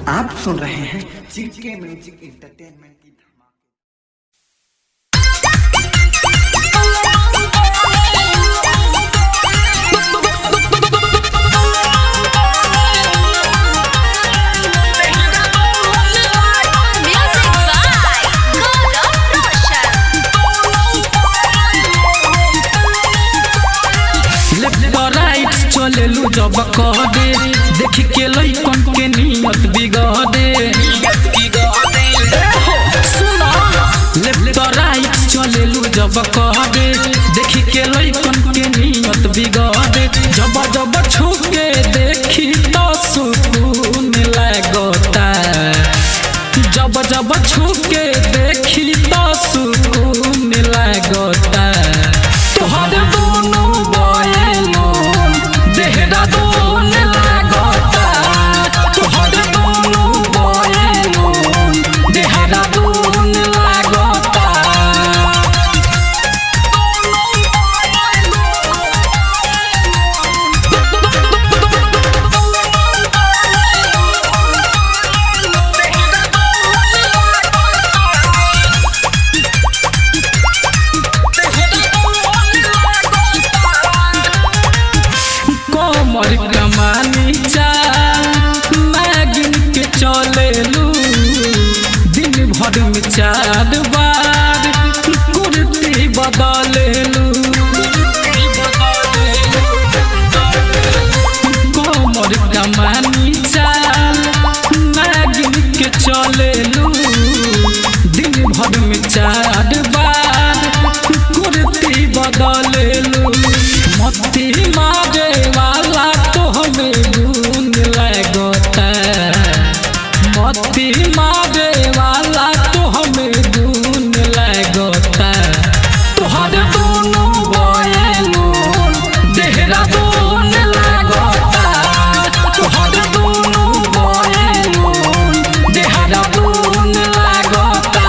आप सुन रहे हैं जीके म्यूजिक एंटरटेनमेंट की चलेलू जब कदे देख के लइकन के नियत बिगड़े लेफ्ट राइट चलेलू जब कदे देख के लइकन के नियत बिगड़े जब जब छू के देखी तो सुकून लगता जब जब छू के देखी तो सुकून लगता तोहर दोनों बयलो देहरादून लागता तोहर दोनों बयलो देहरादून लागता कमर कमानी चाल नागिन के चलेलू दिन भर में 4 बार कुर्ती बदलेलू कमर कमानी चाल नागिन के चलेलू दिन भर में 4 बार कुर्ती बदलेलू मत्ती मारे वाला तो हमें गुन लगता मत्ती मारे वाला तो हमें गुन लगता तोहर दोनों बयलो देहरादून लगता तोहर दोनों बयलो देहरादून लगता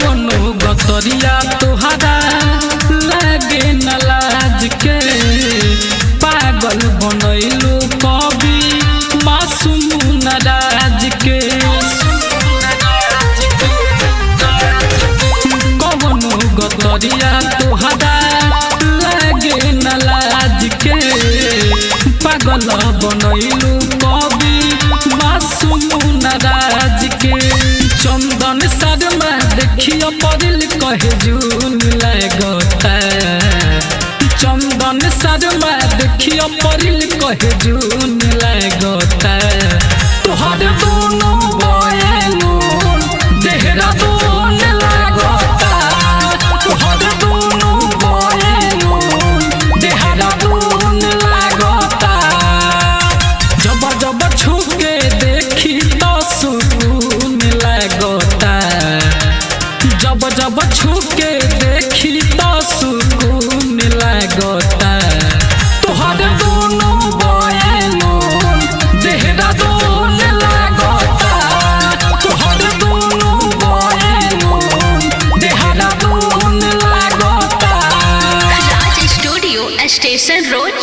गतरिया तोहरा लागे न लाज के पागल बनैलू कवि मासूम नाराज के कवनो गतरिया तोहरा लागे न लाज के पागल बनैलू कवि मासूम नाराज के चंदन शर्मा देखियो परिल कहे जून लगता चंदन शर्मा देखियो परिल कहे जून लगता तोहर दोनों बयलो देहरादून लगता तोहर दोनों बयलो देहरादून लगता जब जब छू के देखी तो सुकून लगता जब जब छू के देखी तो सुकून लगता तोहर दोनों बयलो देहरादून लगता तोहर दोनों बयलो देहरादून लगता राज स्टूडियो स्टेशन रोड